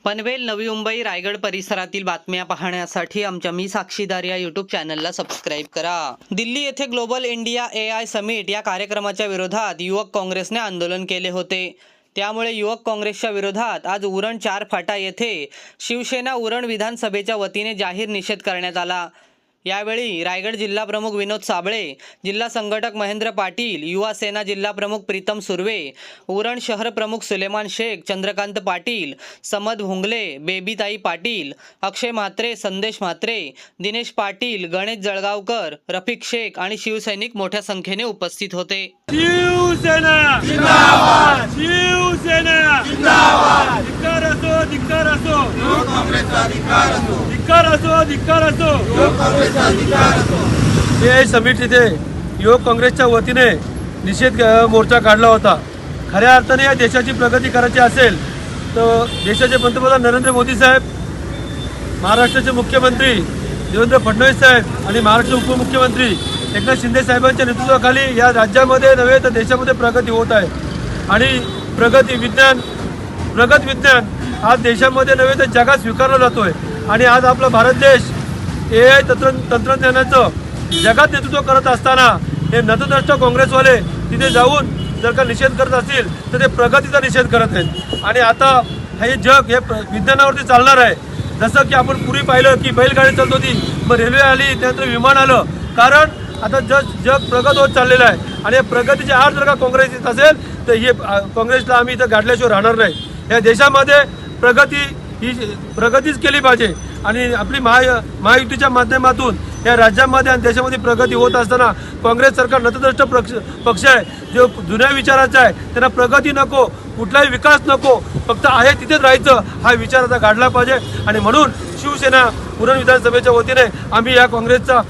पनवेल, नवी मुंबई, रायगड परिसरातील बातम्या पाहण्यासाठी आमच्या मी साक्षीदार या यूट्यूब चॅनलला सबस्क्राईब करा। दिल्ली येथे ग्लोबल इंडिया AI समिट या कार्यक्रमाच्या विरोधात युवक काँग्रेसने आंदोलन केले होते। त्यामुळे युवक काँग्रेसच्या विरोधात आज उरण 4 फाटा येथे शिवसेना उरण विधानसभेच्या वतीने जाहीर निषेध करण्यात आला। यावेळी रायगड जिल्हा प्रमुख विनोद साबळे, जिल्हा संघटक महेंद्र पाटील, युवा सेना जिल्हा प्रमुख प्रीतम सुर्वे, उरण शहर प्रमुख सुलेमान शेख, चंद्रकांत पाटील, समद भुंगले, बेबीताई पाटील, अक्षय म्हात्रे, संदेश म्हात्रे, दिनेश पाटील, गणेश जळगावकर, रफिक शेख आणि शिवसैनिक मोठ्या संख्येने उपस्थित होते। शिवसेना जिंदाबाद, शिवसेना जिंदाबाद, धिक्कार असो, धिक्कार असो, युवक काँग्रेसचा धिक्कार असो, धिक्कार असो, धिक्कार असो, युवक काँग्रेसचा धिक्कार असो। हे समिट इथे युवक काँग्रेसच्या वतीने निषेध मोर्चा काढला होता। खऱ्या अर्थाने या देशाची प्रगती करायची असेल तर देशाचे पंतप्रधान नरेंद्र मोदी साहेब, महाराष्ट्राचे मुख्यमंत्री देवेंद्र फडणवीस साहेब आणि महाराष्ट्र उपमुख्यमंत्री एकनाथ शिंदे साहेबांच्या नेतृत्वाखाली या राज्यामध्ये नव्हे तर देशामध्ये प्रगती होत आहे। आणि प्रगत विज्ञान आज देशामध्ये नव्हे तर जगात स्वीकारला जातोय। आणि आज आपला भारत देश AI तंत्रज्ञानाचं जगात नेतृत्व करत असताना हे नतद्रष्ट काँग्रेसवाले तिथे जाऊन जर का निषेध करत असतील तर ते प्रगतीचा निषेध करत आहेत। आणि आता हे जग हे विज्ञानावरती चालणार आहे। जसं की आपण पूर्वी पाहिलं की बैलगाडी चालत होती, मग रेल्वे आली, त्यानंतर विमान आलं। कारण आता जग प्रगत होत चाललेलं आहे। आणि या प्रगतीच्या आड जर का काँग्रेस येत असेल तर हे काँग्रेसला आम्ही इथं गाडल्याशिवाय राहणार नाही। या देशामध्ये प्रगतीच केली पाहिजे। आणि आपली महायुतीच्या माध्यमातून या राज्यामध्ये आणि देशामध्ये प्रगती होत असताना काँग्रेस सरकार नतद्रष्ट पक्ष आहे, जो जुन्या विचाराचा आहे। त्यांना प्रगती नको, कुठलाही विकास नको, फक्त आहे तिथेच राहायचं हा विचार आता काढला पाहिजे। आणि म्हणून शिवसेना उरण विधानसभेच्या वतीने आम्ही या काँग्रेसचा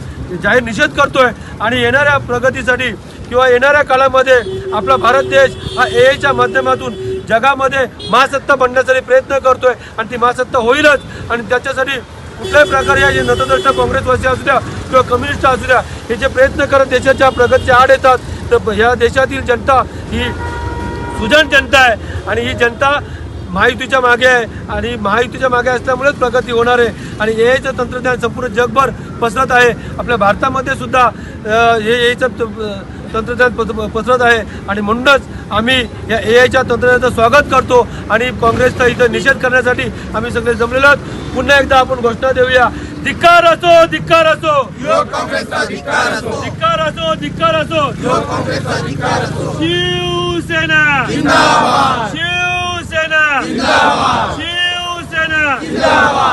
जाहीर निषेध करतोय। आणि येणाऱ्या प्रगतीसाठी किंवा येणाऱ्या काळामध्ये आपला भारत देश हा AIच्या माध्यमातून जगामध्ये महासत्ता बनण्यासाठी प्रयत्न करतोय आणि ती महासत्ता होईलच। आणि त्याच्यासाठी कुठल्याही प्रकारे या नतद्रष्ट काँग्रेसवासी असू द्या किंवा कम्युनिस्ट असू द्या, हे जे प्रयत्न करत देशाच्या प्रगतीच्या आड येतात, तर या देशातील जनता ही सुजाण जनता आहे। आणि ही जनता महायुतीच्या मागे आहे आणि महायुतीच्या मागे असल्यामुळेच प्रगती होणार आहे। आणि AIचं तंत्रज्ञान संपूर्ण जगभर पसरत आहे। आपल्या भारतामध्ये सुद्धा हे AIचं तंत्रज्ञान पसरत आहे। आणि म्हणूनच आम्ही या AIच्या तंत्रज्ञानाचं स्वागत करतो आणि काँग्रेसचा इथं निषेध करण्यासाठी आम्ही सगळे जमलेलो आहोत। पुन्हा एकदा आपण घोषणा देऊया, धिक्कार असो, धिक्कार असो, युवक काँग्रेसचा धिक्कार असो, धिक्कार असो, धिक्कार असो, युवक काँग्रेसचा धिक्कार असो। शिवसेना जिंदाबाद, शिवसेना जिंदाबाद, शिवसेना जिंदाबाद।